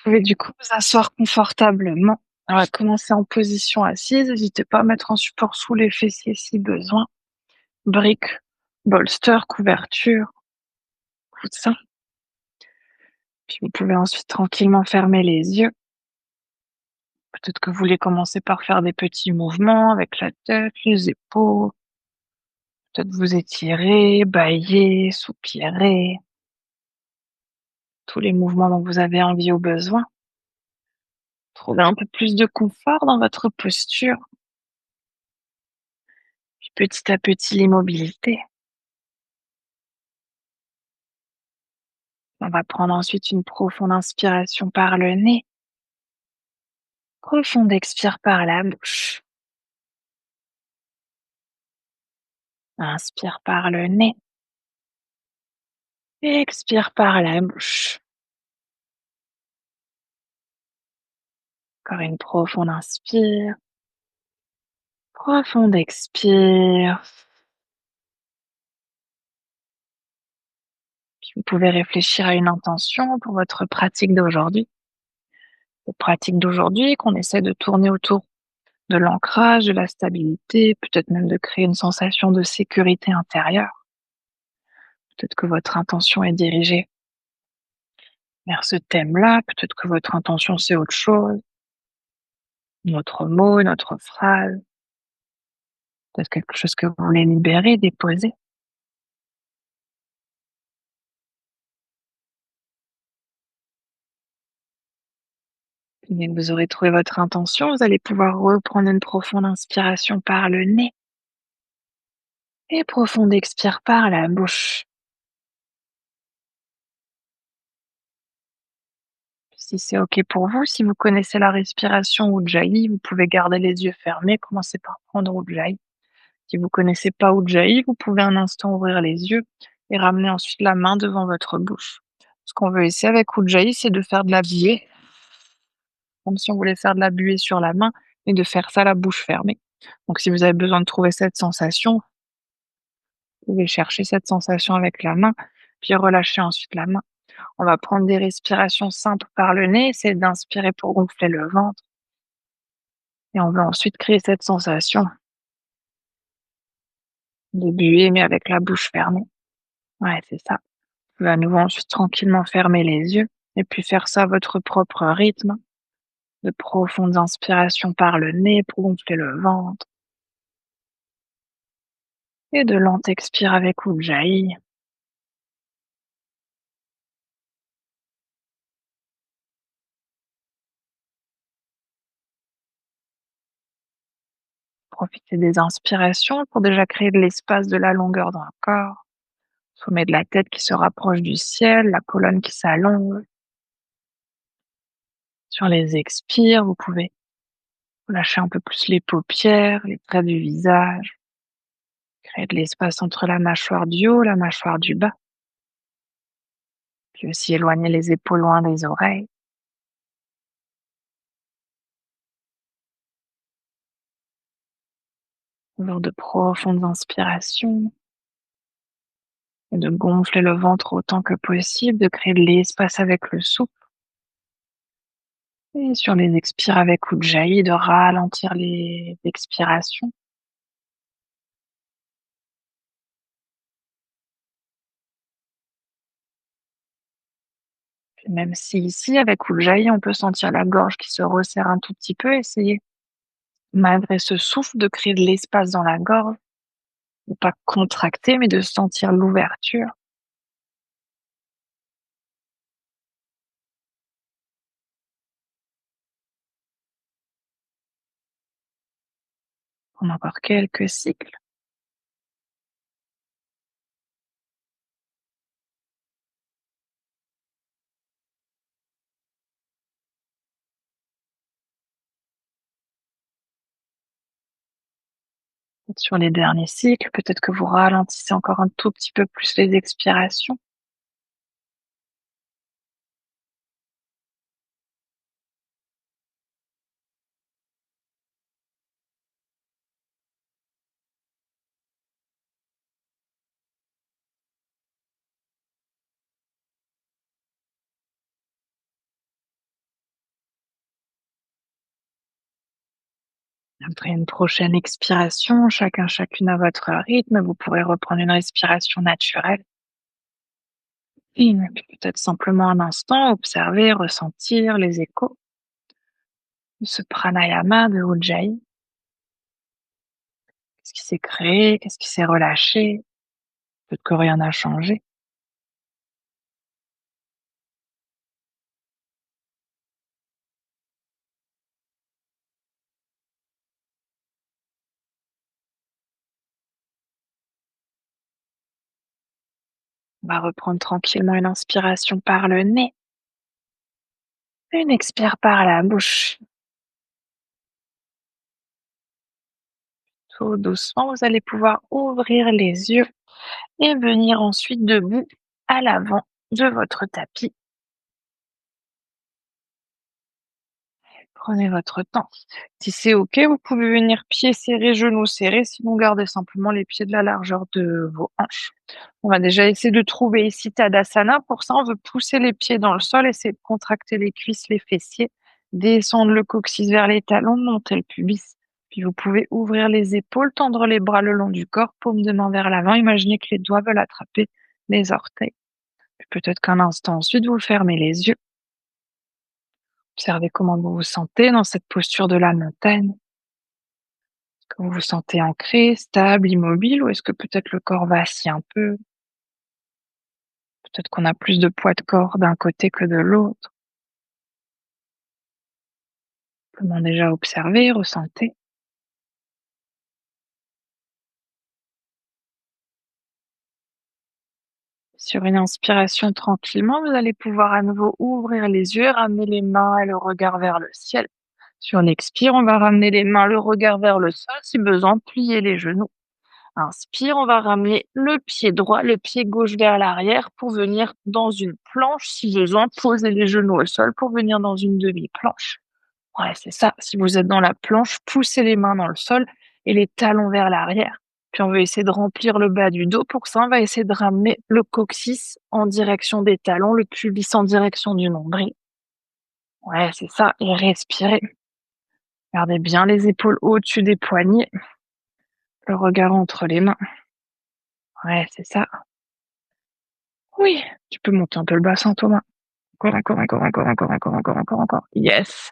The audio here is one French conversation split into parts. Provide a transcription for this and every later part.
Pouvez du coup vous asseoir confortablement. On va commencer en position assise. N'hésitez pas à mettre un support sous les fessiers si besoin. Briques, bolster, couverture, coussin. Puis vous pouvez ensuite tranquillement fermer les yeux. Peut-être que vous voulez commencer par faire des petits mouvements avec la tête, les épaules. Peut-être vous étirer, bâiller, soupirer. Tous les mouvements dont vous avez envie ou besoin. Trouvez un peu plus de confort dans votre posture. Puis petit à petit l'immobilité. On va prendre ensuite une profonde inspiration par le nez. Profonde expire par la bouche. Inspire par le nez. Expire par la bouche. Encore une profonde inspire. Profonde expire. Puis vous pouvez réfléchir à une intention pour votre pratique d'aujourd'hui. Cette pratique d'aujourd'hui qu'on essaie de tourner autour de l'ancrage, de la stabilité, peut-être même de créer une sensation de sécurité intérieure. Peut-être que votre intention est dirigée vers ce thème-là, peut-être que votre intention c'est autre chose, notre mot, notre phrase, peut-être quelque chose que vous voulez libérer, déposer. Dès que vous aurez trouvé votre intention, vous allez pouvoir reprendre une profonde inspiration par le nez et profonde expire par la bouche. Si c'est OK pour vous, si vous connaissez la respiration Ujjayi, vous pouvez garder les yeux fermés, commencer par prendre Ujjayi. Si vous connaissez pas Ujjayi, vous pouvez un instant ouvrir les yeux et ramener ensuite la main devant votre bouche. Ce qu'on veut essayer avec Ujjayi, c'est de faire de la buée, comme si on voulait faire de la buée sur la main et de faire ça la bouche fermée. Donc si vous avez besoin de trouver cette sensation, vous pouvez chercher cette sensation avec la main, puis relâcher ensuite la main. On va prendre des respirations simples par le nez, essayer d'inspirer pour gonfler le ventre. Et on va ensuite créer cette sensation de buée, mais avec la bouche fermée. Ouais, c'est ça. Vous pouvez à nouveau ensuite tranquillement fermer les yeux et puis faire ça à votre propre rythme. De profondes inspirations par le nez pour gonfler le ventre et de lentes expires avec Ujjayi. Profitez des inspirations pour déjà créer de l'espace, de la longueur dans le corps. Sommet de la tête qui se rapproche du ciel, la colonne qui s'allonge. Sur les expires, vous pouvez lâcher un peu plus les paupières, les traits du visage. Créer de l'espace entre la mâchoire du haut, la mâchoire du bas. Puis aussi éloigner les épaules loin des oreilles. Lors de profondes inspirations. Et de gonfler le ventre autant que possible, de créer de l'espace avec le souffle. Et sur les expires avec Ujjayi, de ralentir les expirations. Puis même si ici, avec Ujjayi, on peut sentir la gorge qui se resserre un tout petit peu, essayez, malgré ce souffle, de créer de l'espace dans la gorge. De pas contracter, mais de sentir l'ouverture. Prendre encore quelques cycles. Sur les derniers cycles, peut-être que vous ralentissez encore un tout petit peu plus les expirations. Après une prochaine expiration, chacune à votre rythme, vous pourrez reprendre une respiration naturelle. Et puis peut-être simplement un instant, observer, ressentir les échos de ce pranayama de Ujjayi. Qu'est-ce qui s'est créé? Qu'est-ce qui s'est relâché? Peut-être que rien n'a changé. On va reprendre tranquillement une inspiration par le nez, une expire par la bouche. Tout doucement, vous allez pouvoir ouvrir les yeux et venir ensuite debout à l'avant de votre tapis. Prenez votre temps. Si c'est OK, vous pouvez venir pieds serrés, genoux serrés, sinon gardez simplement les pieds de la largeur de vos hanches. On va déjà essayer de trouver ici Tadasana. Pour ça, on veut pousser les pieds dans le sol, essayer de contracter les cuisses, les fessiers, descendre le coccyx vers les talons, monter le pubis. Puis vous pouvez ouvrir les épaules, tendre les bras le long du corps, paume de main vers l'avant. Imaginez que les doigts veulent attraper les orteils. Puis peut-être qu'un instant ensuite, vous fermez les yeux. Observez comment vous vous sentez dans cette posture de la montagne. Est-ce que vous vous sentez ancré, stable, immobile, ou est-ce que peut-être le corps vacille un peu? Peut-être qu'on a plus de poids de corps d'un côté que de l'autre. Comment déjà observer, ressentir. Sur une inspiration tranquillement, vous allez pouvoir à nouveau ouvrir les yeux, ramener les mains et le regard vers le ciel. Sur l'expire, on va ramener les mains, le regard vers le sol, si besoin, plier les genoux. Inspire, on va ramener le pied droit, le pied gauche vers l'arrière pour venir dans une planche. Si besoin, poser les genoux au sol pour venir dans une demi-planche. Ouais, c'est ça. Si vous êtes dans la planche, poussez les mains dans le sol et les talons vers l'arrière. Puis on veut essayer de remplir le bas du dos. Pour ça, on va essayer de ramener le coccyx en direction des talons, le pubis en direction du nombril. Ouais, c'est ça. Et respirez. Gardez bien les épaules au-dessus des poignets, le regard entre les mains. Ouais, c'est ça. Oui, tu peux monter un peu le bassin, Thomas. Encore. Yes.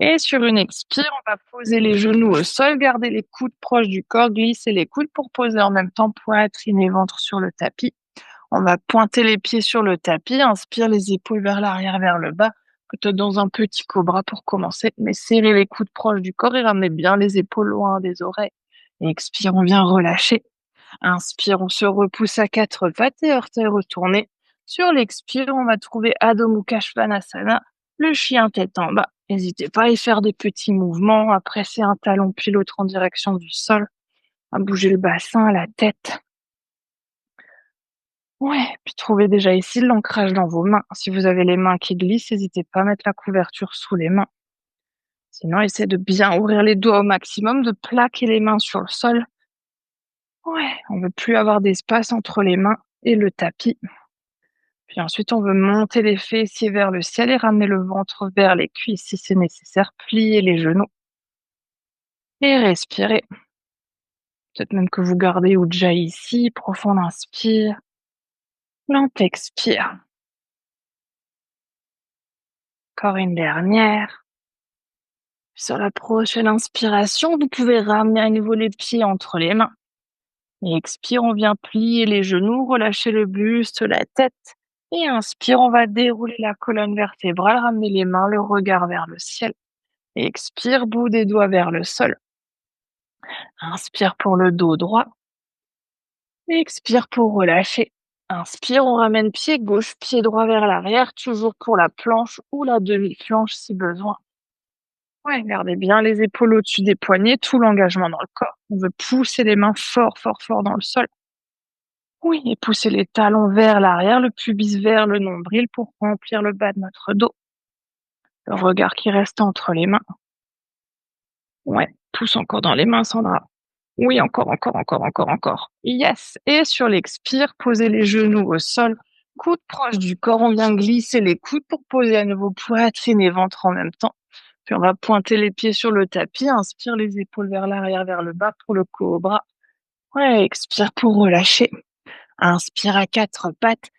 Et sur une expire, on va poser les genoux au sol, garder les coudes proches du corps, glisser les coudes pour poser en même temps poitrine et ventre sur le tapis. On va pointer les pieds sur le tapis, inspire les épaules vers l'arrière, vers le bas, peut-être dans un petit cobra pour commencer, mais serrez les coudes proches du corps et ramenez bien les épaules loin des oreilles. Et expire, on vient relâcher. Inspire, on se repousse à quatre pattes et orteils retournés. Sur l'expire, on va trouver Adho Mukha Svanasana, le chien tête en bas. N'hésitez pas à y faire des petits mouvements, à presser un talon puis l'autre en direction du sol, à bouger le bassin, la tête. Ouais, puis trouvez déjà ici l'ancrage dans vos mains. Si vous avez les mains qui glissent, n'hésitez pas à mettre la couverture sous les mains. Sinon, essayez de bien ouvrir les doigts au maximum, de plaquer les mains sur le sol. Ouais, on veut plus avoir d'espace entre les mains et le tapis. Puis ensuite, on veut monter les fessiers vers le ciel et ramener le ventre vers les cuisses si c'est nécessaire. Plier les genoux et respirer. Peut-être même que vous gardez Ujjayi ici. Profond inspire, lente expire. Encore une dernière. Sur la prochaine inspiration, vous pouvez ramener à nouveau les pieds entre les mains. Et expire, on vient plier les genoux, relâcher le buste, la tête. Et inspire, on va dérouler la colonne vertébrale, ramener les mains, le regard vers le ciel. Et expire, bout des doigts vers le sol. Inspire pour le dos droit. Expire pour relâcher. Inspire, on ramène pied gauche, pied droit vers l'arrière, toujours pour la planche ou la demi-planche si besoin. Ouais, gardez bien les épaules au-dessus des poignets, tout l'engagement dans le corps. On veut pousser les mains fort, fort, fort dans le sol. Oui, et pousser les talons vers l'arrière, le pubis vers le nombril pour remplir le bas de notre dos. Le regard qui reste entre les mains. Ouais, pousse encore dans les mains, Sandra. Oui, encore. Yes. Et sur l'expire, posez les genoux au sol, coudes proches du corps. On vient glisser les coudes pour poser à nouveau poitrine et ventre en même temps. Puis on va pointer les pieds sur le tapis, inspire les épaules vers l'arrière, vers le bas pour le cobra. Ouais, expire pour relâcher. Inspire à quatre pattes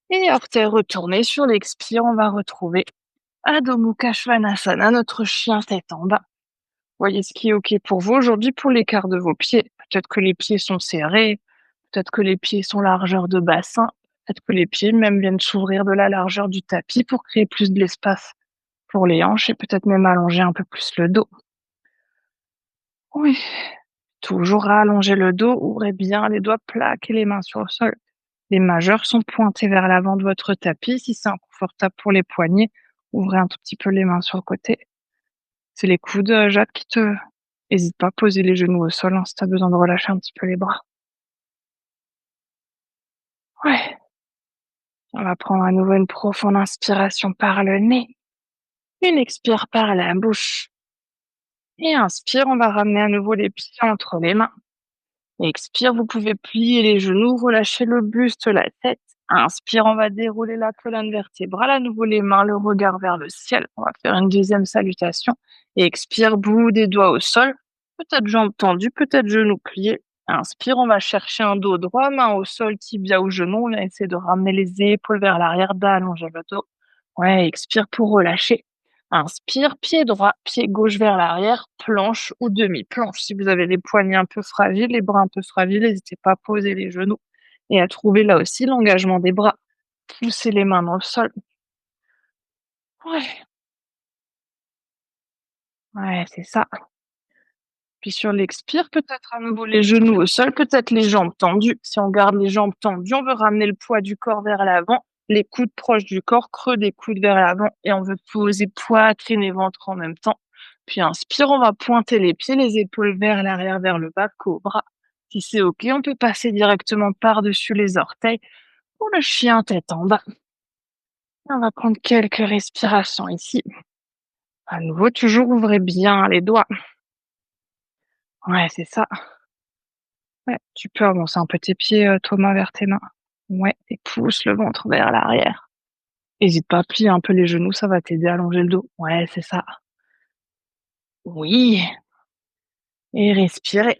et orteils retournés sur l'expire. On va retrouver Adho Mukha Svanasana, notre chien tête en bas. Voyez ce qui est OK pour vous aujourd'hui pour l'écart de vos pieds. Peut-être que les pieds sont serrés, peut-être que les pieds sont largeur de bassin, peut-être que les pieds même viennent s'ouvrir de la largeur du tapis pour créer plus de l'espace pour les hanches et peut-être même allonger un peu plus le dos. Oui, toujours allonger le dos, ouvrez bien les doigts, plaquez les mains sur le sol. Les majeurs sont pointés vers l'avant de votre tapis. Si c'est inconfortable pour les poignets, ouvrez un tout petit peu les mains sur le côté. C'est les coudes, Jade, qui te... Hésite pas à poser les genoux au sol, hein, si tu as besoin de relâcher un petit peu les bras. Ouais, on va prendre à nouveau une profonde inspiration par le nez, une expire par la bouche. Et inspire, on va ramener à nouveau les pieds entre les mains. Expire, vous pouvez plier les genoux, relâcher le buste, la tête. Inspire, on va dérouler la colonne vertébrale, à nouveau les mains, le regard vers le ciel. On va faire une deuxième salutation. Et expire, bout des doigts au sol. Peut-être jambes tendues, peut-être genoux pliés. Inspire, on va chercher un dos droit, main au sol, tibia ou genou. On va essayer de ramener les épaules vers l'arrière, d'allonger le dos. Ouais, expire pour relâcher. Inspire, pied droit, pied gauche vers l'arrière, planche ou demi-planche. Si vous avez les poignets un peu fragiles, les bras un peu fragiles, n'hésitez pas à poser les genoux et à trouver là aussi l'engagement des bras. Poussez les mains dans le sol. Ouais, ouais, c'est ça. Puis sur l'expire, peut-être à nouveau les genoux au sol, peut-être les jambes tendues. Si on garde les jambes tendues, on veut ramener le poids du corps vers l'avant, les coudes proches du corps, creux des coudes vers l'avant et on veut poser poitrine et ventre en même temps. Puis inspire, on va pointer les pieds, les épaules vers l'arrière, vers le bas, cobra. Si c'est OK, on peut passer directement par-dessus les orteils pour le chien tête en bas. On va prendre quelques respirations ici. À nouveau, toujours ouvrez bien les doigts. Ouais, c'est ça. Ouais, tu peux avancer un peu tes pieds, Thomas, vers tes mains. Ouais, et pousse le ventre vers l'arrière. Hésite pas à plier un peu les genoux, ça va t'aider à allonger le dos. Ouais, c'est ça. Oui, et respirez.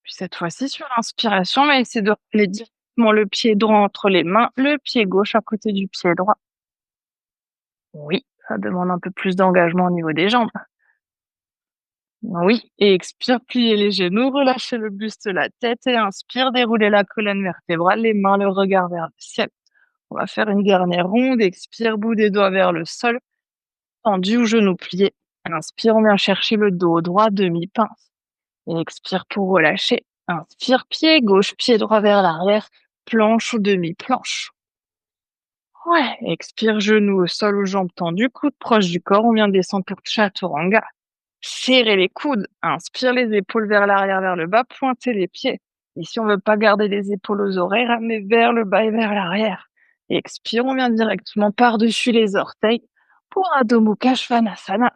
Puis cette fois-ci, sur l'inspiration, on va essayer de ramener directement le pied droit entre les mains, le pied gauche à côté du pied droit. Oui, ça demande un peu plus d'engagement au niveau des jambes. Oui, et expire, pliez les genoux, relâchez le buste, la tête et inspire, déroulez la colonne vertébrale, les mains, le regard vers le ciel. On va faire une dernière ronde. Expire, bout des doigts vers le sol, tendu ou genou plié. Inspire, on vient chercher le dos droit, demi-pince. Et expire pour relâcher. Inspire, pied gauche, pied droit vers l'arrière, planche ou demi-planche. Ouais, expire, genou au sol ou jambes tendues, coude proche du corps. On vient descendre pour Chaturanga. Serrez les coudes. Inspire les épaules vers l'arrière, vers le bas, pointez les pieds. Et si on veut pas garder les épaules aux oreilles, ramenez vers le bas et vers l'arrière. Et expire, on vient directement par-dessus les orteils pour Adho Mukha Svanasana.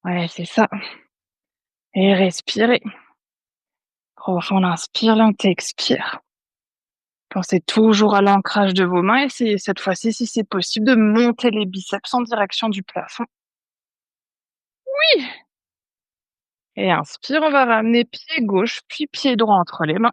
Ouais, c'est ça. Et respirez. Profond inspire, lent expire. Pensez toujours à l'ancrage de vos mains. Essayez cette fois-ci, si c'est possible, de monter les biceps en direction du plafond. Oui. Et inspire, on va ramener pied gauche, puis pied droit entre les mains.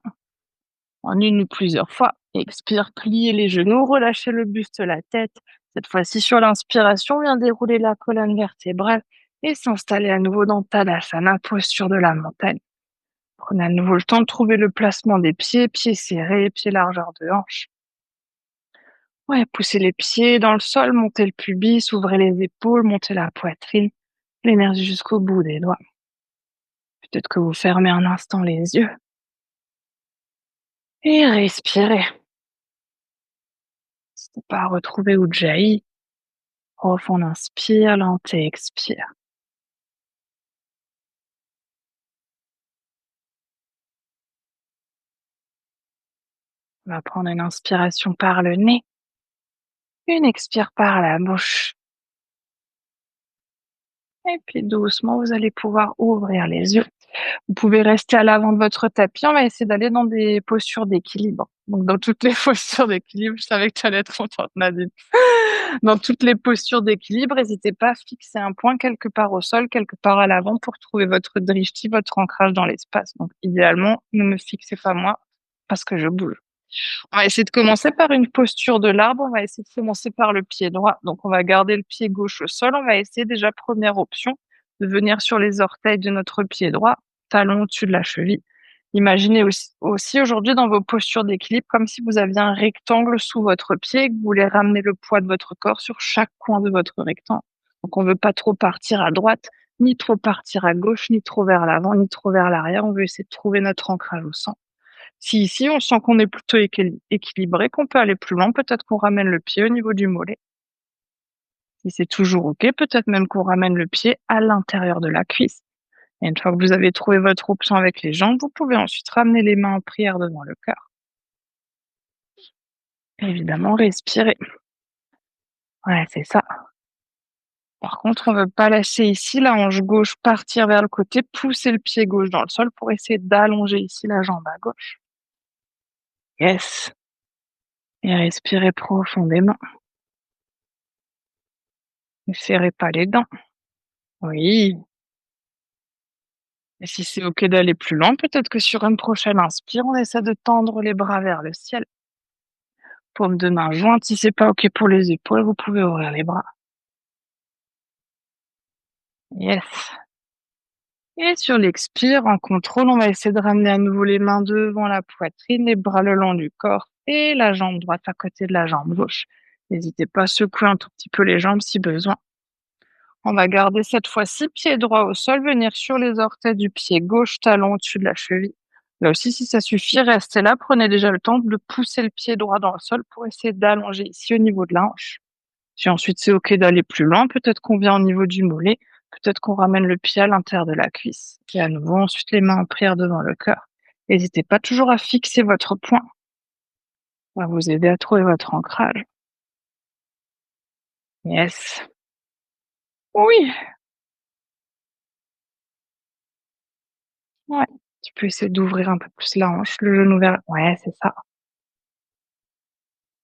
En une ou plusieurs fois. Expire, pliez les genoux, relâchez le buste, la tête. Cette fois-ci, sur l'inspiration, on vient dérouler la colonne vertébrale et s'installer à nouveau dans Tadasana, posture de la montagne. Prenez à nouveau le temps de trouver le placement des pieds, pieds serrés, pieds largeur de hanche. Ouais, poussez les pieds dans le sol, montez le pubis, ouvrez les épaules, montez la poitrine, l'énergie jusqu'au bout des doigts. Peut-être que vous fermez un instant les yeux et respirez. N'hésitez pas à retrouver Ujjayi. Profond inspire, lent et expire. On va prendre une inspiration par le nez, une expire par la bouche. Et puis doucement, vous allez pouvoir ouvrir les yeux. Vous pouvez rester à l'avant de votre tapis. On va essayer d'aller dans des postures d'équilibre. Donc dans toutes les postures d'équilibre, je savais que tu allais être contente, Nadine. Dans toutes les postures d'équilibre, n'hésitez pas à fixer un point quelque part au sol, quelque part à l'avant pour trouver votre drishti, votre ancrage dans l'espace. Donc idéalement, ne me fixez pas moi parce que je bouge. On va essayer de commencer par une posture de l'arbre. On va essayer de commencer par le pied droit. Donc, on va garder le pied gauche au sol. On va essayer déjà, première option, de venir sur les orteils de notre pied droit, talon au-dessus de la cheville. Imaginez aussi aujourd'hui dans vos postures d'équilibre comme si vous aviez un rectangle sous votre pied et que vous voulez ramener le poids de votre corps sur chaque coin de votre rectangle. Donc, on ne veut pas trop partir à droite, ni trop partir à gauche, ni trop vers l'avant, ni trop vers l'arrière. On veut essayer de trouver notre ancrage au centre. Si ici, on sent qu'on est plutôt équilibré, qu'on peut aller plus loin, peut-être qu'on ramène le pied au niveau du mollet. Si c'est toujours OK, peut-être même qu'on ramène le pied à l'intérieur de la cuisse. Et une fois que vous avez trouvé votre option avec les jambes, vous pouvez ensuite ramener les mains en prière devant le cœur. Évidemment, respirez. Ouais, c'est ça. Par contre, on ne veut pas lâcher ici la hanche gauche, partir vers le côté, pousser le pied gauche dans le sol pour essayer d'allonger ici la jambe à gauche. Yes. Et respirez profondément. Ne serrez pas les dents. Oui. Et si c'est OK d'aller plus loin, peut-être que sur une prochaine inspire, on essaie de tendre les bras vers le ciel. Paume de main jointe. Si c'est pas OK pour les épaules, vous pouvez ouvrir les bras. Yes. Et sur l'expire, en contrôle, on va essayer de ramener à nouveau les mains devant la poitrine, les bras le long du corps et la jambe droite à côté de la jambe gauche. N'hésitez pas à secouer un tout petit peu les jambes si besoin. On va garder cette fois-ci pied droit au sol, venir sur les orteils du pied gauche, talon au-dessus de la cheville. Là aussi, si ça suffit, restez là. Prenez déjà le temps de pousser le pied droit dans le sol pour essayer d'allonger ici au niveau de la hanche. Si ensuite c'est OK d'aller plus loin, peut-être qu'on vient au niveau du mollet, peut-être qu'on ramène le pied à l'intérieur de la cuisse. Et à nouveau, ensuite les mains en prière devant le cœur. N'hésitez pas toujours à fixer votre point. Ça va vous aider à trouver votre ancrage. Yes. Oui. Ouais. Tu peux essayer d'ouvrir un peu plus la hanche, le genou vers. Ouais, c'est ça.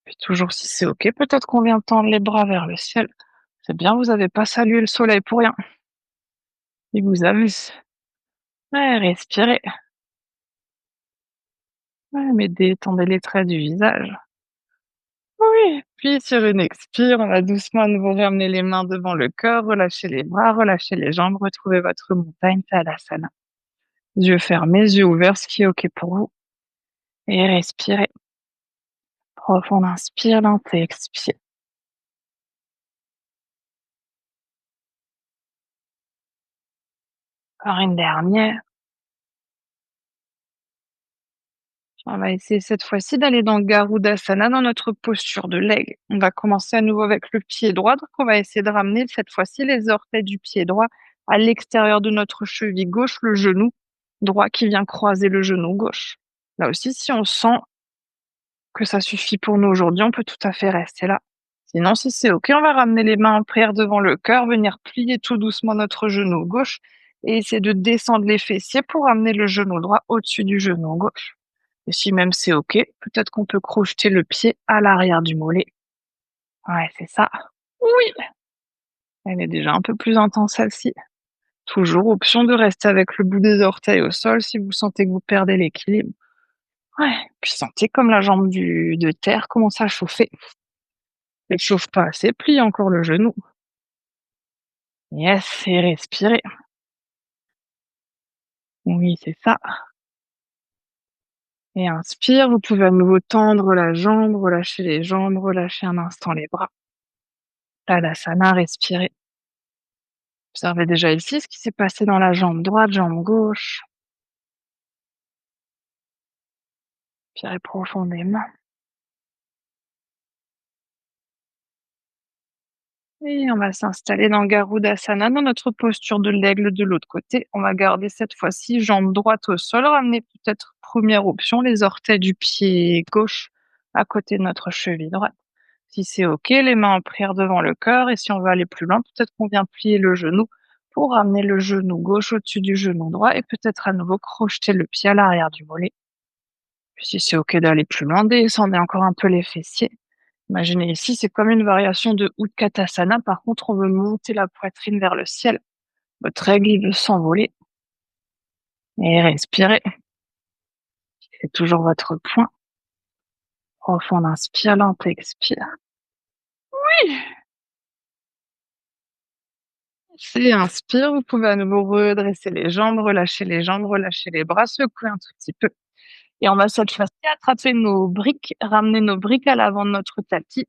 Puis toujours si c'est OK, peut-être qu'on vient tendre les bras vers le ciel. C'est bien, vous avez pas salué le soleil pour rien. Il vous amuse. Ouais, respirez. Ouais, mais détendez les traits du visage. Oui, puis sur une expire, on va doucement à nouveau ramener les mains devant le cœur, relâcher les bras, relâcher les jambes, retrouver votre montagne Tadasana. Yeux fermés, yeux ouverts, ce qui est OK pour vous. Et respirez. Profond inspire, lent expire. Encore une dernière. On va essayer cette fois-ci d'aller dans Garudasana, dans notre posture de l'aigle. On va commencer à nouveau avec le pied droit. Donc, on va essayer de ramener cette fois-ci les orteils du pied droit à l'extérieur de notre cheville gauche, le genou droit qui vient croiser le genou gauche. Là aussi, si on sent que ça suffit pour nous aujourd'hui, on peut tout à fait rester là. Sinon, si c'est OK, on va ramener les mains en prière devant le cœur, venir plier tout doucement notre genou gauche et essayer de descendre les fessiers pour ramener le genou droit au-dessus du genou gauche. Et si même c'est OK, peut-être qu'on peut crocheter le pied à l'arrière du mollet. Ouais, c'est ça. Oui, elle est déjà un peu plus intense celle-ci. Toujours option de rester avec le bout des orteils au sol si vous sentez que vous perdez l'équilibre. Ouais, puis sentez comme la jambe de terre commence à chauffer. Elle chauffe pas assez, plie encore le genou. Yes, et respirez. Oui, c'est ça. Et inspire, vous pouvez à nouveau tendre la jambe, relâcher les jambes, relâcher un instant les bras. Tadasana, respirez. Observez déjà ici ce qui s'est passé dans la jambe droite, jambe gauche. Respirez profondément. Et on va s'installer dans Garudasana, dans notre posture de l'aigle de l'autre côté. On va garder cette fois-ci jambe droite au sol. Ramener peut-être première option, les orteils du pied gauche à côté de notre cheville droite. Si c'est OK, les mains en prière devant le cœur. Et si on veut aller plus loin, peut-être qu'on vient plier le genou pour ramener le genou gauche au-dessus du genou droit et peut-être à nouveau crocheter le pied à l'arrière du mollet. Puis si c'est OK d'aller plus loin, descendez encore un peu les fessiers. Imaginez ici, c'est comme une variation de Utkatasana. Par contre, on veut monter la poitrine vers le ciel. Votre aigle, il veut s'envoler. Et respirez. C'est toujours votre point. Profond inspire, lent expire. Oui. C'est inspire, vous pouvez à nouveau redresser les jambes, relâcher les bras, secouer un tout petit peu. Et on va cette fois-ci attraper nos briques, ramener nos briques à l'avant de notre tapis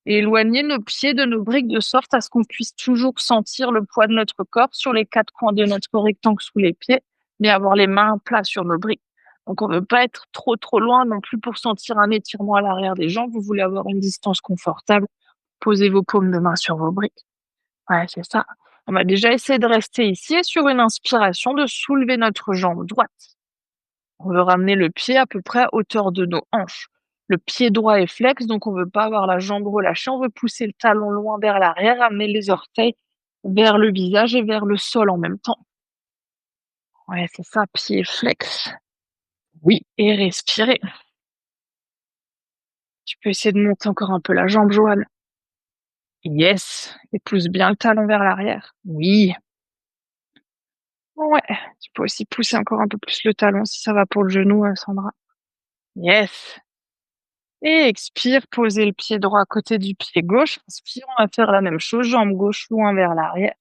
et éloigner nos pieds de nos briques de sorte à ce qu'on puisse toujours sentir le poids de notre corps sur les quatre coins de notre rectangle sous les pieds, mais avoir les mains plats sur nos briques. Donc on ne veut pas être trop loin non plus pour sentir un étirement à l'arrière des jambes. Vous voulez avoir une distance confortable. Posez vos paumes de main sur vos briques. Ouais, c'est ça. On va déjà essayer de rester ici et sur une inspiration, de soulever notre jambe droite. On veut ramener le pied à peu près à hauteur de nos hanches. Le pied droit est flex, donc on veut pas avoir la jambe relâchée. On veut pousser le talon loin vers l'arrière, amener les orteils vers le visage et vers le sol en même temps. Ouais, c'est ça, pied flex. Oui, et respirer. Tu peux essayer de monter encore un peu la jambe, Joanne. Yes. Et pousse bien le talon vers l'arrière. Oui. Ouais. Tu peux aussi pousser encore un peu plus le talon si ça va pour le genou, Sandra. Yes. Et expire, posez le pied droit à côté du pied gauche. Inspire, on va faire la même chose, jambe gauche loin vers l'arrière.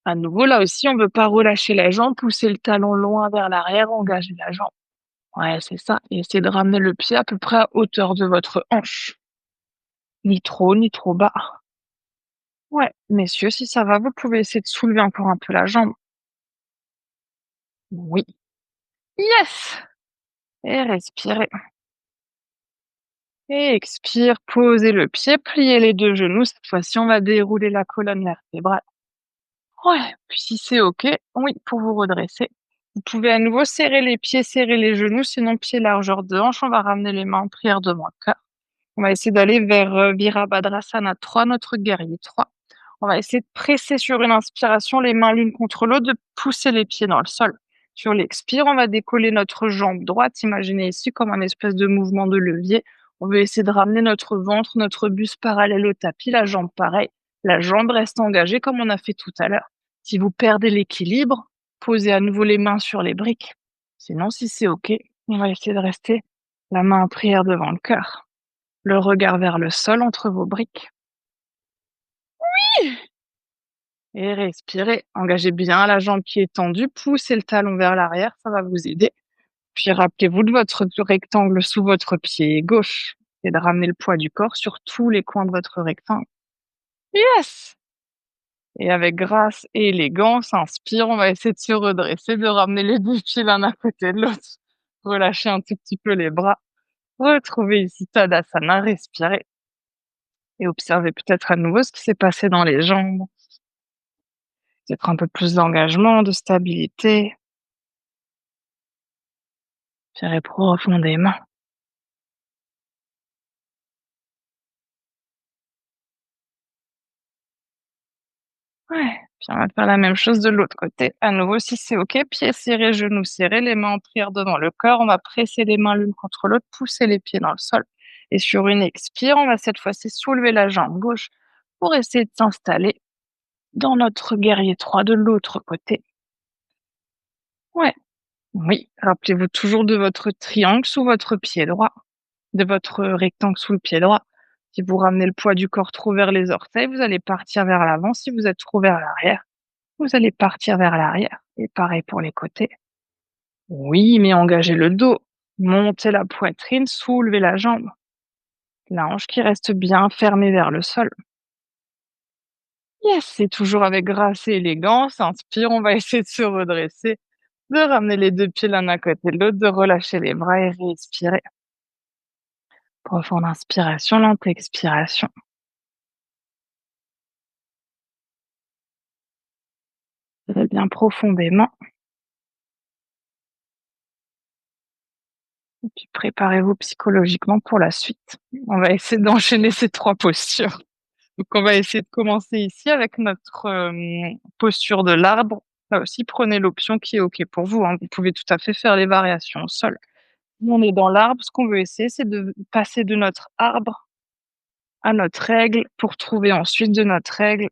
À nouveau, là aussi, on ne veut pas relâcher la jambe, pousser le talon loin vers l'arrière, engager la jambe. Ouais, c'est ça. Et essayez de ramener le pied à peu près à hauteur de votre hanche. Ni trop bas. Ouais, messieurs, si ça va, vous pouvez essayer de soulever encore un peu la jambe. Oui. Yes! Et respirez. Et expire, posez le pied, pliez les deux genoux. Cette fois-ci, on va dérouler la colonne vertébrale. Ouais, puis si c'est OK, oui, pour vous redresser, vous pouvez à nouveau serrer les pieds, serrer les genoux, sinon pied largeur de hanche, on va ramener les mains en prière devant le cœur. On va essayer d'aller vers Virabhadrasana 3, notre guerrier 3. On va essayer de presser sur une inspiration les mains l'une contre l'autre, de pousser les pieds dans le sol. Sur l'expire, on va décoller notre jambe droite. Imaginez ici comme un espèce de mouvement de levier. On veut essayer de ramener notre ventre, notre buste parallèle au tapis, la jambe pareil. La jambe reste engagée comme on a fait tout à l'heure. Si vous perdez l'équilibre, posez à nouveau les mains sur les briques. Sinon, si c'est OK, on va essayer de rester la main en prière devant le cœur. Le regard vers le sol entre vos briques. Et respirez. Engagez bien la jambe qui est tendue. Poussez le talon vers l'arrière, ça va vous aider. Puis rappelez-vous de votre rectangle sous votre pied gauche et de ramener le poids du corps sur tous les coins de votre rectangle. Yes! Et avec grâce et élégance, inspire, on va essayer de se redresser, de ramener les deux pieds l'un à côté de l'autre. Relâchez un tout petit peu les bras. Retrouvez ici Tadasana, respirez. Et observez peut-être à nouveau ce qui s'est passé dans les jambes. Peut-être un peu plus d'engagement, de stabilité. Respirez profondément. Ouais. Puis on va faire la même chose de l'autre côté. À nouveau, si c'est OK, pieds serrés, genoux serrés, les mains en prière devant le corps. On va presser les mains l'une contre l'autre, pousser les pieds dans le sol. Et sur une expire, on va cette fois-ci soulever la jambe gauche pour essayer de s'installer dans notre guerrier 3 de l'autre côté. Ouais. Oui. Rappelez-vous toujours de votre triangle sous votre pied droit, de votre rectangle sous le pied droit. Si vous ramenez le poids du corps trop vers les orteils, vous allez partir vers l'avant. Si vous êtes trop vers l'arrière, vous allez partir vers l'arrière. Et pareil pour les côtés. Oui, mais engagez le dos. Montez la poitrine, soulevez la jambe. La hanche qui reste bien fermée vers le sol. Yes, c'est toujours avec grâce et élégance. Inspire, on va essayer de se redresser, de ramener les deux pieds l'un à côté de l'autre, de relâcher les bras et respirer. Profonde inspiration, lente expiration. Très bien profondément. Et puis préparez-vous psychologiquement pour la suite. On va essayer d'enchaîner ces 3 postures. Donc on va essayer de commencer ici avec notre, posture de l'arbre. Là aussi, prenez l'option qui est OK pour vous, hein. Vous pouvez tout à fait faire les variations au sol. On est dans l'arbre, ce qu'on veut essayer, c'est de passer de notre arbre à notre aigle pour trouver ensuite de notre aigle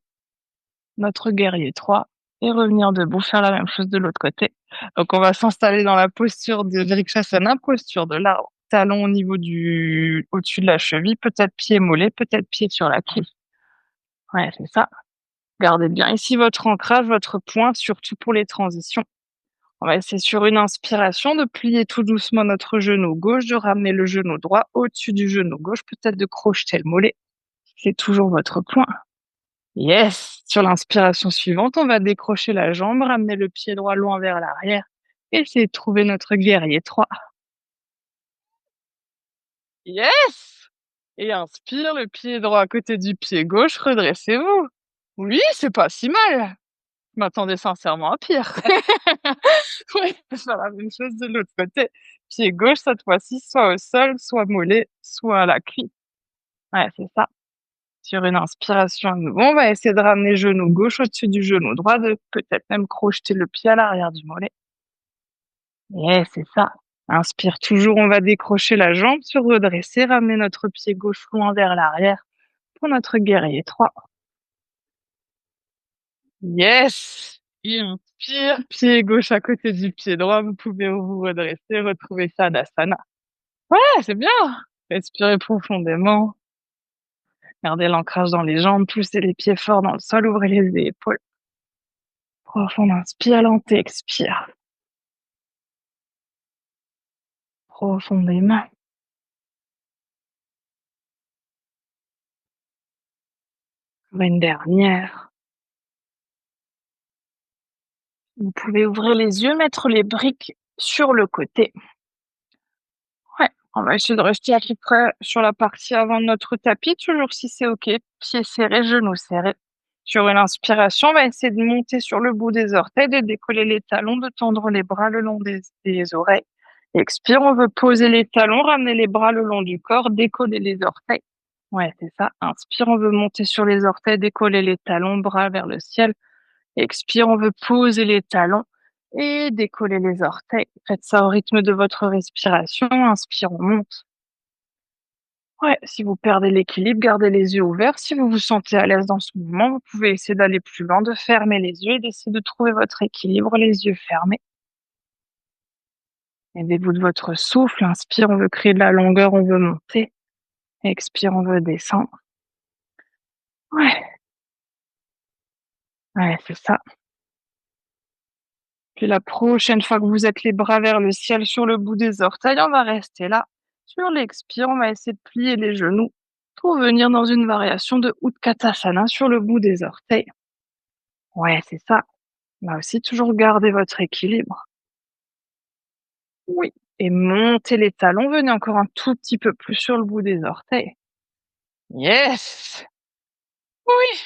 notre guerrier 3 et revenir debout, faire la même chose de l'autre côté. Donc on va s'installer dans la posture de Vrikshasana, posture de l'arbre, talon au niveau du au-dessus de la cheville, peut-être pied mollet, peut-être pied sur la cuisse. Ouais, c'est ça. Gardez bien ici votre ancrage, votre pointe, surtout pour les transitions. On va essayer sur une inspiration de plier tout doucement notre genou gauche, de ramener le genou droit au-dessus du genou gauche, peut-être de crocheter le mollet. C'est toujours votre point. Yes! Sur l'inspiration suivante, on va décrocher la jambe, ramener le pied droit loin vers l'arrière. Essayer de trouver notre guerrier 3. Yes! Et inspire, le pied droit à côté du pied gauche, redressez-vous. Oui, c'est pas si mal. Je m'attendais sincèrement à pire. Oui, on va faire la même chose de l'autre côté. Pied gauche, cette fois-ci, soit au sol, soit mollet, soit à la cuisse. Ouais, c'est ça. Sur une inspiration à nouveau, on va essayer de ramener genou gauche au-dessus du genou droit, de peut-être même crocheter le pied à l'arrière du mollet. Ouais, c'est ça. Inspire toujours, on va décrocher la jambe, se redresser, ramener notre pied gauche loin vers l'arrière pour notre guerrier 3. Yes! Et inspire, pied gauche à côté du pied droit, vous pouvez vous redresser, retrouver Sadasana. Ouais, c'est bien! Respirez profondément, gardez l'ancrage dans les jambes, poussez les pieds forts dans le sol, ouvrez les épaules. Profond inspire, lente expire. Profondément. Pour une dernière. Vous pouvez ouvrir les yeux, mettre les briques sur le côté. Ouais, on va essayer de rester à peu près sur la partie avant de notre tapis, toujours si c'est OK. Pieds serrés, genoux serrés. Sur une inspiration, on va essayer de monter sur le bout des orteils, de décoller les talons, de tendre les bras le long des oreilles. Expire, on veut poser les talons, ramener les bras le long du corps, décoller les orteils. Ouais, c'est ça. Inspire, on veut monter sur les orteils, décoller les talons, bras vers le ciel. Expire, on veut poser les talons et décoller les orteils. Faites ça au rythme de votre respiration. Inspire, on monte. Ouais, si vous perdez l'équilibre, gardez les yeux ouverts. Si vous vous sentez à l'aise dans ce mouvement, vous pouvez essayer d'aller plus loin, de fermer les yeux et d'essayer de trouver votre équilibre, les yeux fermés. Aidez-vous de votre souffle. Inspire, on veut créer de la longueur, on veut monter. Expire, on veut descendre. Ouais, ouais, c'est ça. Puis la prochaine fois que vous êtes les bras vers le ciel sur le bout des orteils, on va rester là. Sur l'expire, on va essayer de plier les genoux pour venir dans une variation de Utkatasana sur le bout des orteils. Ouais, c'est ça. Là aussi, toujours garder votre équilibre. Oui. Et montez les talons, venez encore un tout petit peu plus sur le bout des orteils. Yes! Oui!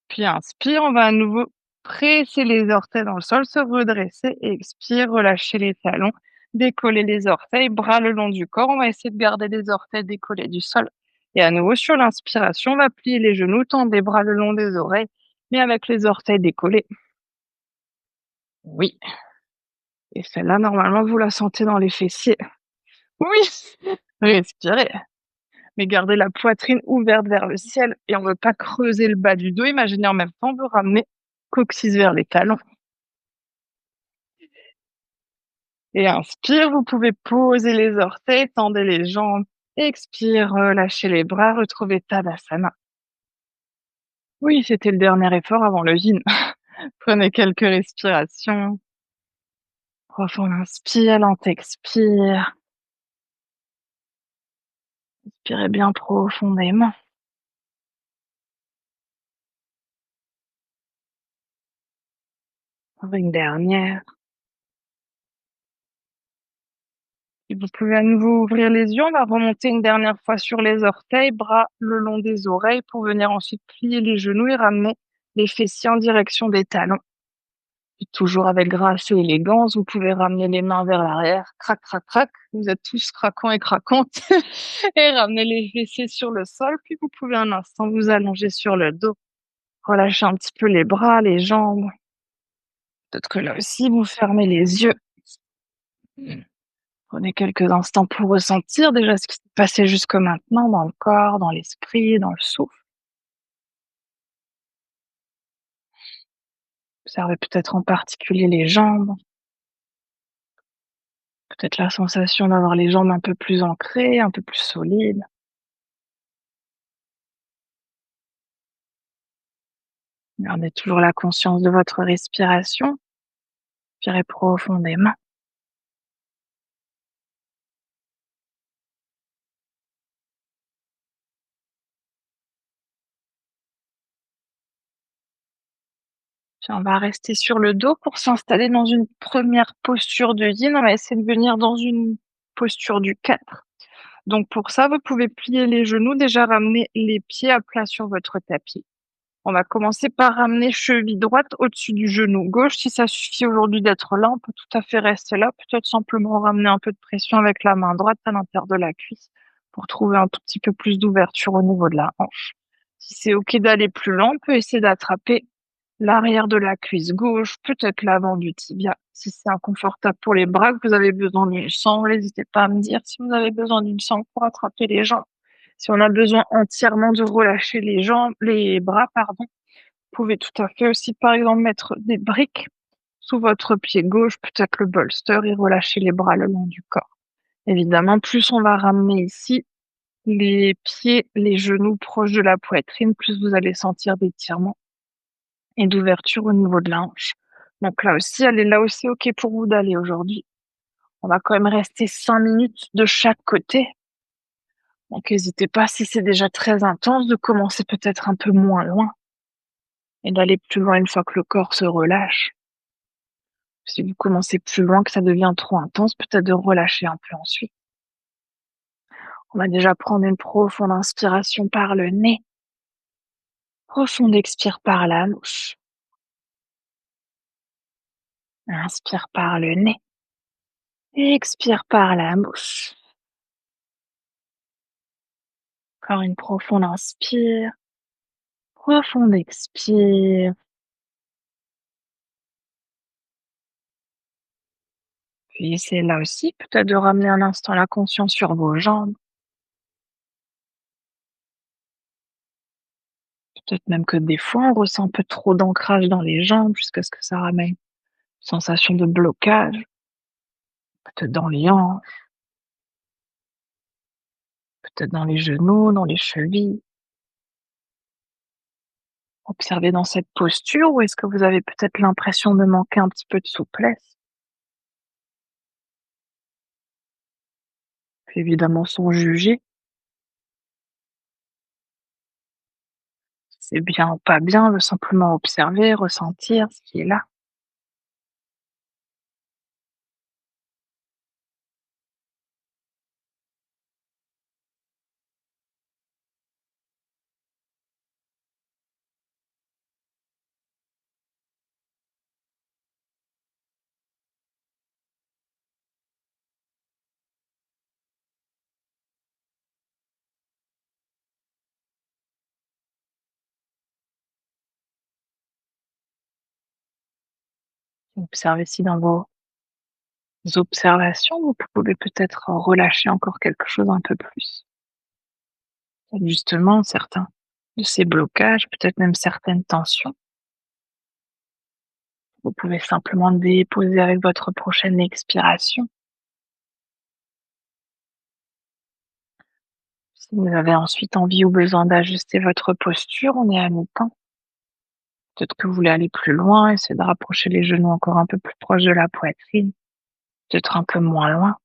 Puis inspire, on va à nouveau presser les orteils dans le sol, se redresser et expire, relâcher les talons, décoller les orteils, bras le long du corps. On va essayer de garder les orteils décollés du sol. Et à nouveau, sur l'inspiration, on va plier les genoux, tendre les bras le long des oreilles, mais avec les orteils décollés. Oui. Et celle-là, normalement, vous la sentez dans les fessiers. Oui! Respirez. Mais gardez la poitrine ouverte vers le ciel et on ne veut pas creuser le bas du dos. Imaginez en même temps de ramener coccyx vers les talons. Et inspire, vous pouvez poser les orteils, tendez les jambes. Expire, relâchez les bras, retrouvez Tadasana. Oui, c'était le dernier effort avant le yin. Prenez quelques respirations. Profond inspire, lente expire. Inspirez bien profondément. Une dernière. Et vous pouvez à nouveau ouvrir les yeux. On va remonter une dernière fois sur les orteils, bras le long des oreilles pour venir ensuite plier les genoux et ramener les fessiers en direction des talons. Et toujours avec grâce et élégance, vous pouvez ramener les mains vers l'arrière. Crac, crac, crac. Vous êtes tous craquants et craquantes. Et ramenez les fessiers sur le sol. Puis vous pouvez un instant vous allonger sur le dos. Relâchez un petit peu les bras, les jambes. Peut-être que là aussi, vous fermez les yeux. Prenez quelques instants pour ressentir déjà ce qui s'est passé jusque maintenant dans le corps, dans l'esprit, dans le souffle. Observez peut-être en particulier les jambes, peut-être la sensation d'avoir les jambes un peu plus ancrées, un peu plus solides. Gardez toujours la conscience de votre respiration. Respirez profondément. Puis on va rester sur le dos pour s'installer dans une première posture de yin. On va essayer de venir dans une posture du 4. Donc pour ça, vous pouvez plier les genoux, déjà ramener les pieds à plat sur votre tapis. On va commencer par ramener cheville droite au-dessus du genou gauche. Si ça suffit aujourd'hui d'être là, on peut tout à fait rester là. Peut-être simplement ramener un peu de pression avec la main droite à l'intérieur de la cuisse pour trouver un tout petit peu plus d'ouverture au niveau de la hanche. Si c'est OK d'aller plus loin, on peut essayer d'attraper l'arrière de la cuisse gauche, peut-être l'avant du tibia. Si c'est inconfortable pour les bras, que vous avez besoin d'une sangle, n'hésitez pas à me dire si vous avez besoin d'une sangle pour attraper les jambes. Si on a besoin entièrement de relâcher les jambes, les bras, pardon, vous pouvez tout à fait aussi, par exemple, mettre des briques sous votre pied gauche, peut-être le bolster, et relâcher les bras le long du corps. Évidemment, plus on va ramener ici les pieds, les genoux proches de la poitrine, plus vous allez sentir d'étirement et d'ouverture au niveau de la hanche. Donc là aussi, elle est là aussi OK pour vous d'aller aujourd'hui. On va quand même rester 5 minutes de chaque côté. Donc n'hésitez pas, si c'est déjà très intense, de commencer peut-être un peu moins loin et d'aller plus loin une fois que le corps se relâche. Si vous commencez plus loin, que ça devient trop intense, peut-être de relâcher un peu ensuite. On va déjà prendre une profonde inspiration par le nez, profonde expire par la bouche. Inspire par le nez, expire par la bouche. Encore une profonde inspire, profonde expire. Puis essayez là aussi peut-être de ramener un instant la conscience sur vos jambes. Peut-être même que des fois on ressent un peu trop d'ancrage dans les jambes jusqu'à ce que ça ramène une sensation de blocage, peut-être dans les hanches, peut-être dans les genoux, dans les chevilles. Observez dans cette posture ou est-ce que vous avez peut-être l'impression de manquer un petit peu de souplesse? Puis évidemment sans juger, c'est bien ou pas bien, de simplement observer, ressentir ce qui est là. Observez si dans vos observations, vous pouvez peut-être relâcher encore quelque chose un peu plus. Justement, certains de ces blocages, peut-être même certaines tensions, vous pouvez simplement déposer avec votre prochaine expiration. Si vous avez ensuite envie ou besoin d'ajuster votre posture, on est à mi-temps. Peut-être que vous voulez aller plus loin, essayer de rapprocher les genoux encore un peu plus proches de la poitrine, peut-être un peu moins loin.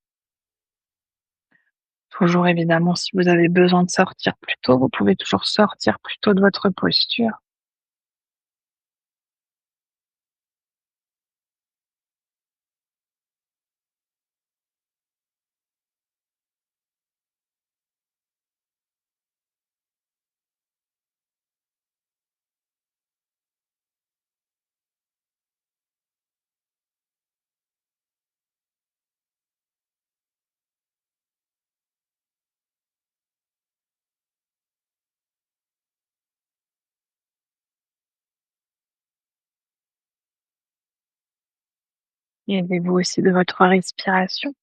Toujours évidemment, si vous avez besoin de sortir plus tôt, vous pouvez toujours sortir plus tôt de votre posture. Et aidez-vous aussi de votre respiration.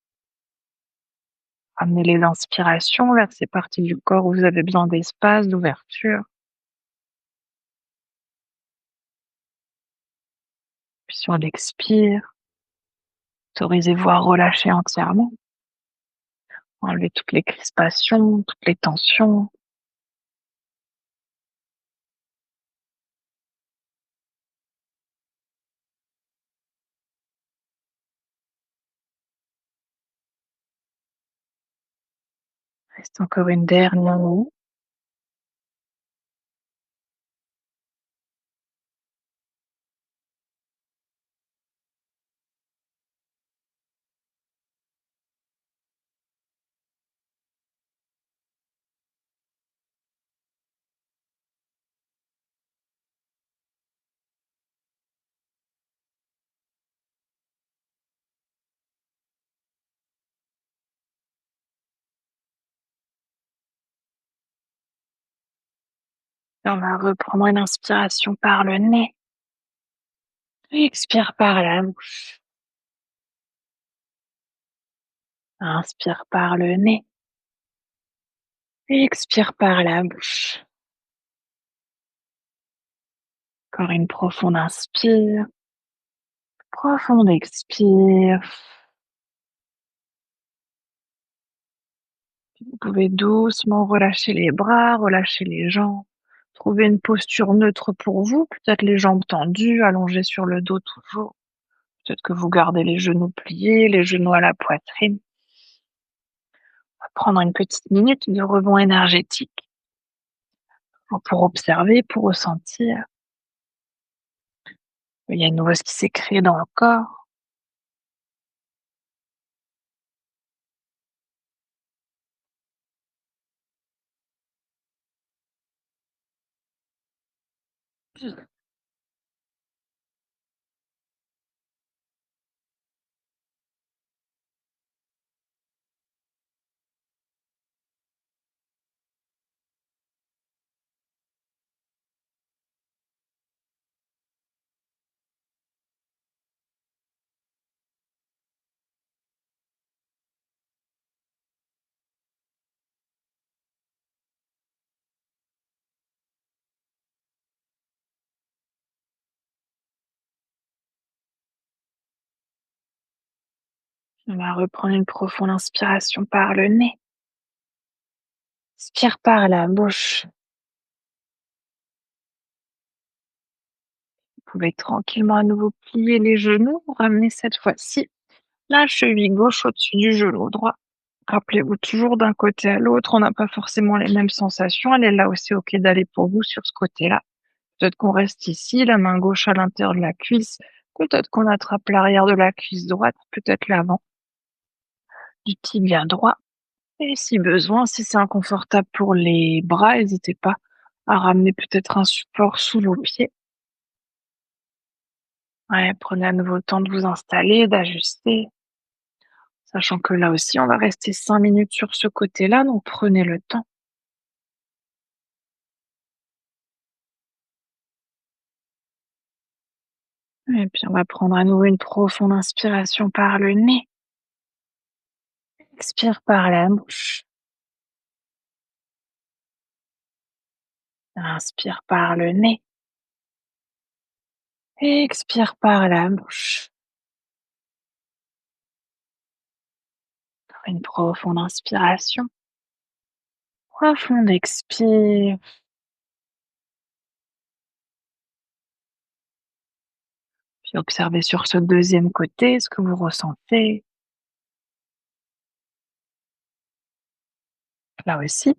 Ramenez les inspirations vers ces parties du corps où vous avez besoin d'espace, d'ouverture. Puis sur l'expire, autorisez-vous à relâcher entièrement. Enlevez toutes les crispations, toutes les tensions. Reste encore une dernière. Et on va reprendre une inspiration par le nez. Expire par la bouche. Inspire par le nez. Expire par la bouche. Encore une profonde inspire. Profonde expire. Vous pouvez doucement relâcher les bras, relâcher les jambes. Trouver une posture neutre pour vous. Peut-être les jambes tendues, allongées sur le dos toujours. Peut-être que vous gardez les genoux pliés, les genoux à la poitrine. On va prendre une petite minute de rebond énergétique pour observer, pour ressentir. Il y a une nouveau ce qui s'est créé dans le corps. On va reprendre une profonde inspiration par le nez. Expire par la bouche. Vous pouvez tranquillement à nouveau plier les genoux, ramener cette fois-ci la cheville gauche au-dessus du genou droit. Rappelez-vous toujours d'un côté à l'autre, on n'a pas forcément les mêmes sensations. Elle est là aussi ok d'aller pour vous sur ce côté-là. Peut-être qu'on reste ici, la main gauche à l'intérieur de la cuisse. Peut-être qu'on attrape l'arrière de la cuisse droite, peut-être l'avant du tibia droit. Et si besoin, si c'est inconfortable pour les bras, n'hésitez pas à ramener peut-être un support sous vos pieds. Ouais, prenez à nouveau le temps de vous installer, d'ajuster, sachant que là aussi, on va rester 5 minutes sur ce côté-là, donc prenez le temps. Et puis, on va prendre à nouveau une profonde inspiration par le nez. Expire par la bouche. Inspire par le nez. Expire par la bouche. Une profonde inspiration. Profonde expire. Puis observez sur ce deuxième côté ce que vous ressentez. Là aussi,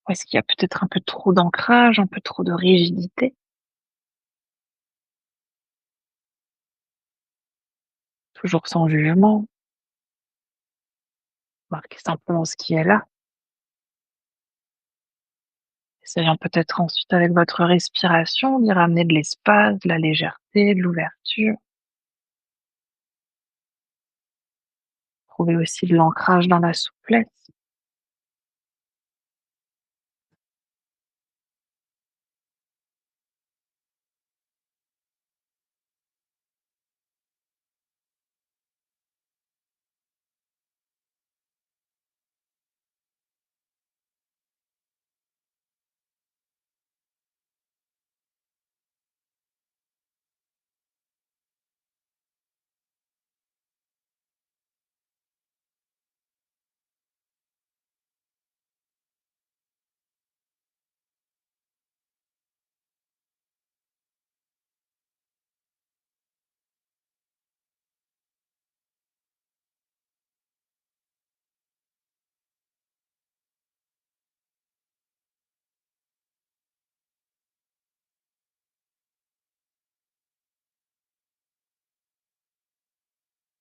est-ce qu'il y a peut-être un peu trop d'ancrage, un peu trop de rigidité? Toujours sans jugement. Marquez simplement ce qui est là. Essayons peut-être ensuite avec votre respiration d'y ramener de l'espace, de la légèreté, de l'ouverture. Trouvez aussi de l'ancrage dans la souplesse.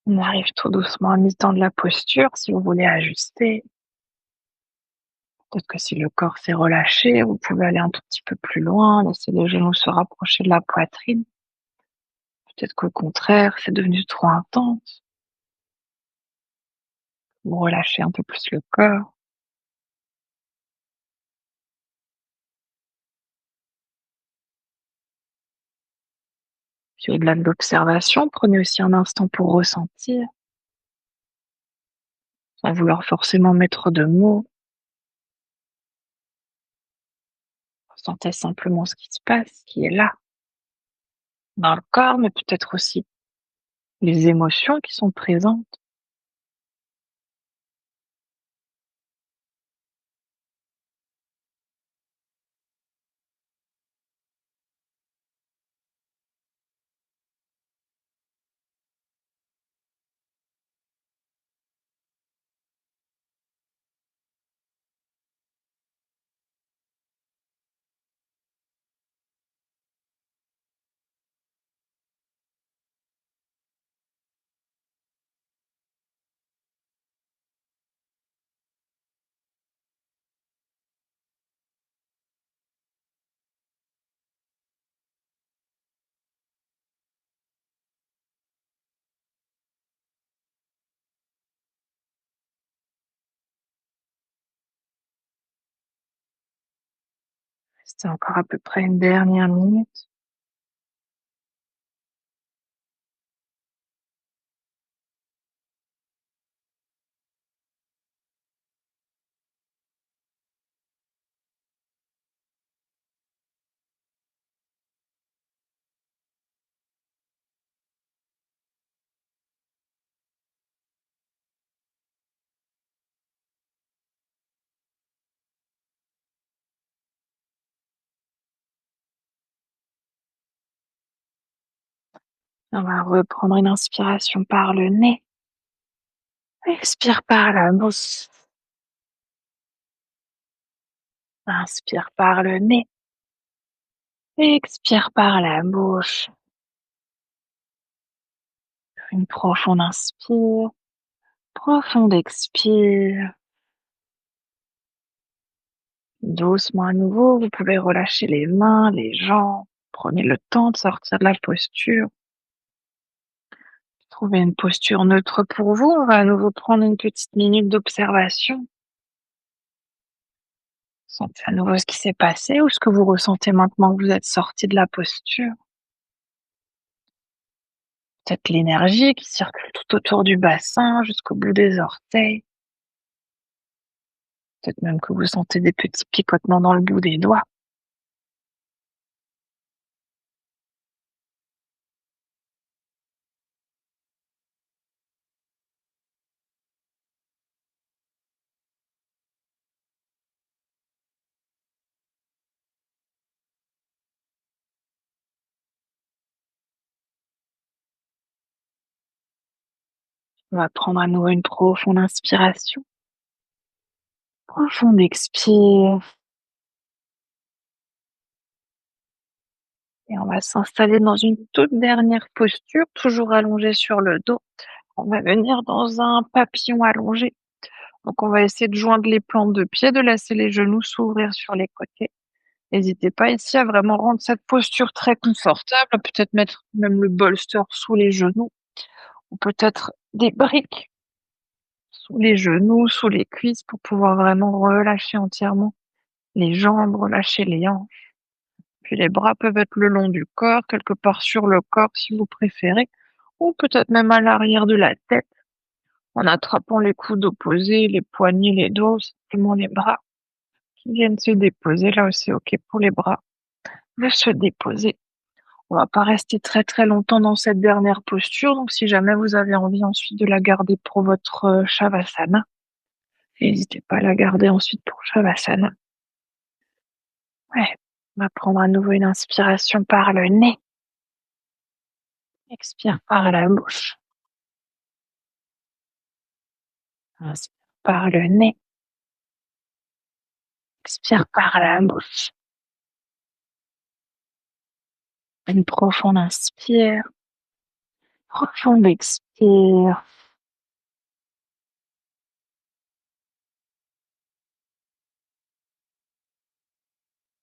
On arrive tout doucement à mi-temps de la posture si vous voulez ajuster. Peut-être que si le corps s'est relâché, vous pouvez aller un tout petit peu plus loin, laisser les genoux se rapprocher de la poitrine. Peut-être qu'au contraire, c'est devenu trop intense. Vous relâchez un peu plus le corps. Puis au-delà de l'observation, prenez aussi un instant pour ressentir, sans vouloir forcément mettre de mots. Ressentez simplement ce qui se passe, ce qui est là, dans le corps, mais peut-être aussi les émotions qui sont présentes. C'est encore à peu près une dernière minute. On va reprendre une inspiration par le nez. Expire par la bouche. Inspire par le nez. Expire par la bouche. Une profonde inspire. Profonde expire. Doucement à nouveau, vous pouvez relâcher les mains, les jambes. Prenez le temps de sortir de la posture. Trouvez une posture neutre pour vous. On va à nouveau prendre une petite minute d'observation. Sentez à nouveau ce qui s'est passé ou ce que vous ressentez maintenant que vous êtes sorti de la posture. Peut-être l'énergie qui circule tout autour du bassin jusqu'au bout des orteils. Peut-être même que vous sentez des petits picotements dans le bout des doigts. On va prendre à nouveau une profonde inspiration. Profonde expire. Et on va s'installer dans une toute dernière posture, toujours allongé sur le dos. On va venir dans un papillon allongé. Donc on va essayer de joindre les plantes de pied, de laisser les genoux s'ouvrir sur les côtés. N'hésitez pas ici à vraiment rendre cette posture très confortable, peut-être mettre même le bolster sous les genoux ou peut-être des briques sous les genoux, sous les cuisses pour pouvoir vraiment relâcher entièrement les jambes, relâcher les hanches. Puis les bras peuvent être le long du corps, quelque part sur le corps si vous préférez, ou peut-être même à l'arrière de la tête, en attrapant les coudes opposés, les poignets, les dos, simplement les bras qui viennent se déposer. Là aussi, ok pour les bras, de se déposer. On va pas rester très très longtemps dans cette dernière posture, donc si jamais vous avez envie ensuite de la garder pour votre Shavasana, n'hésitez pas à la garder ensuite pour Shavasana. Ouais, on va prendre à nouveau une inspiration par le nez. Expire par la bouche. Inspire par le nez. Expire par la bouche. Une profonde inspire. Profonde expire. Inspire.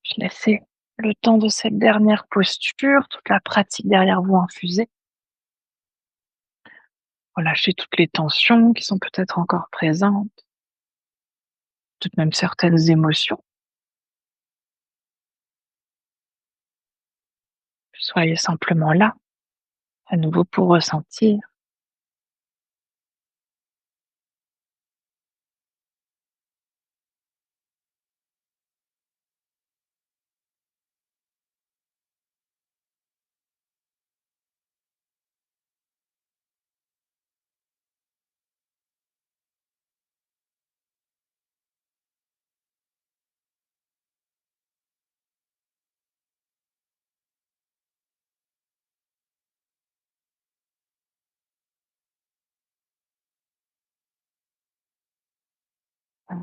Puis laissez le temps de cette dernière posture, toute la pratique derrière vous infuser. Relâchez toutes les tensions qui sont peut-être encore présentes, tout de même certaines émotions. Puis soyez simplement là, à nouveau pour ressentir.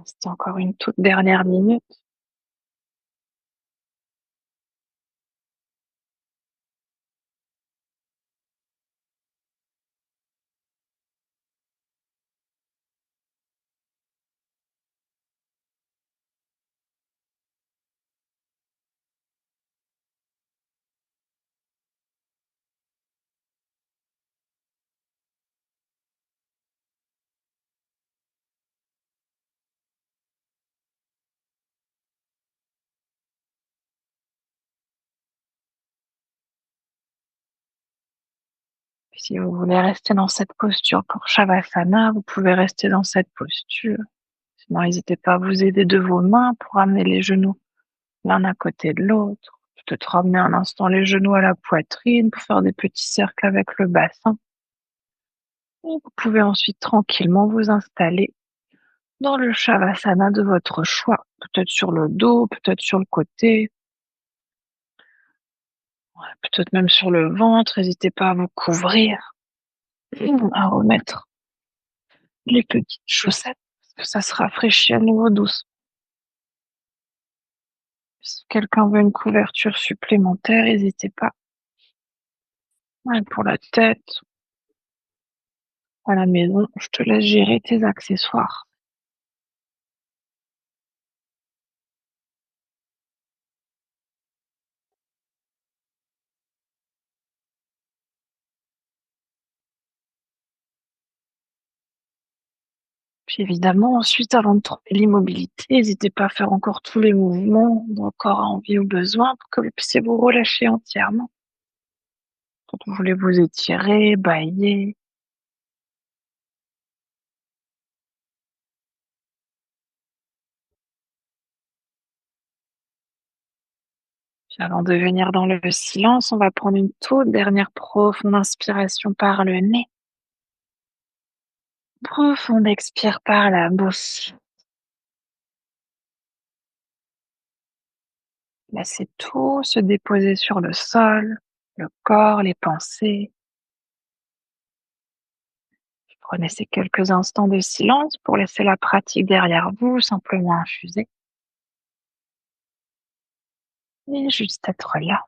C'est encore une toute dernière minute. Puis si vous voulez rester dans cette posture pour Shavasana, vous pouvez rester dans cette posture. Sinon, n'hésitez pas à vous aider de vos mains pour amener les genoux l'un à côté de l'autre. Peut-être ramener un instant les genoux à la poitrine pour faire des petits cercles avec le bassin. Et vous pouvez ensuite tranquillement vous installer dans le Shavasana de votre choix. Peut-être sur le dos, peut-être sur le côté, peut-être même sur le ventre. N'hésitez pas à vous couvrir, à remettre les petites chaussettes, parce que ça se rafraîchit à nouveau douce. Si quelqu'un veut une couverture supplémentaire, n'hésitez pas. Ouais, pour la tête, à la maison, je te laisse gérer tes accessoires. Puis évidemment, ensuite, avant de trouver l'immobilité, n'hésitez pas à faire encore tous les mouvements dont le corps a envie ou besoin pour que vous puissiez vous relâcher entièrement. Quand vous voulez vous étirer, bâiller. Puis avant de venir dans le silence, on va prendre une toute dernière profonde inspiration par le nez. Profonde expire par la bouche. Laissez tout se déposer sur le sol, le corps, les pensées. Prenez ces quelques instants de silence pour laisser la pratique derrière vous, simplement infuser et juste être là.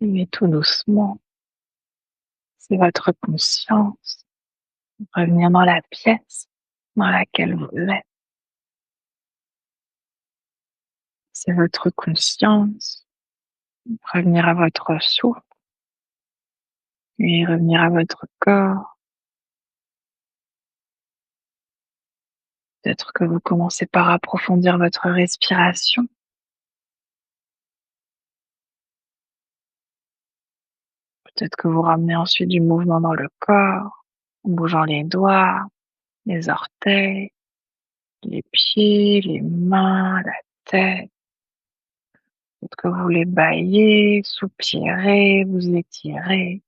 Et tout doucement, c'est votre conscience revenir dans la pièce dans laquelle vous êtes. C'est votre conscience revenir à votre souffle et revenir à votre corps. Peut-être que vous commencez par approfondir votre respiration. Peut-être que vous ramenez ensuite du mouvement dans le corps, en bougeant les doigts, les orteils, les pieds, les mains, la tête. Peut-être que vous les baillez, soupirez, vous étirez.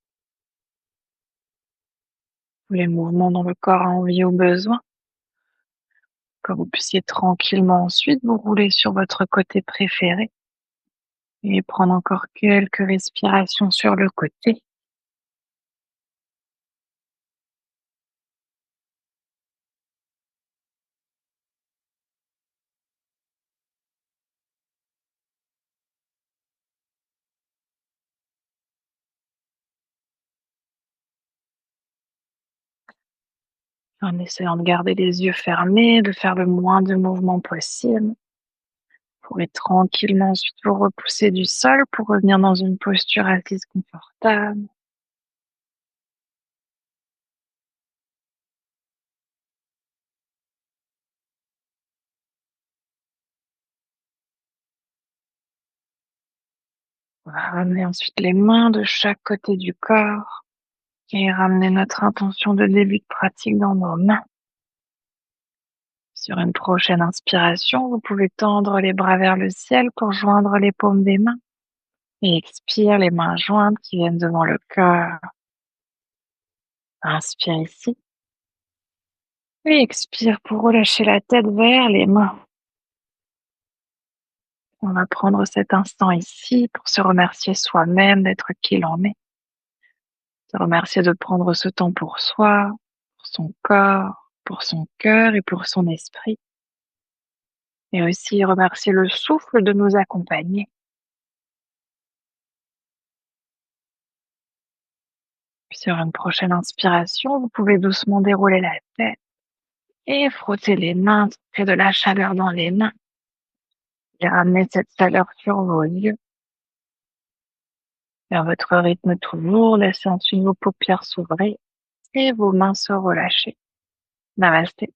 Tous les mouvements dont le corps a envie ou besoin. Que vous puissiez tranquillement ensuite vous rouler sur votre côté préféré et prendre encore quelques respirations sur le côté. En essayant de garder les yeux fermés, de faire le moins de mouvements possible. Vous pourrez tranquillement ensuite vous repousser du sol pour revenir dans une posture assise confortable. On va ramener ensuite les mains de chaque côté du corps et ramener notre intention de début de pratique dans nos mains. Sur une prochaine inspiration, vous pouvez tendre les bras vers le ciel pour joindre les paumes des mains. Et expire, les mains jointes qui viennent devant le cœur. Inspire ici. Et expire pour relâcher la tête vers les mains. On va prendre cet instant ici pour se remercier soi-même d'être qui l'on est. Se remercier de prendre ce temps pour soi, pour son corps, pour son cœur et pour son esprit. Et aussi remercier le souffle de nous accompagner. Puis sur une prochaine inspiration, vous pouvez doucement dérouler la tête et frotter les mains, créer de la chaleur dans les mains et ramener cette chaleur sur vos yeux. Et à votre rythme toujours, laissez ensuite vos paupières s'ouvrir et vos mains se relâcher. Namasté.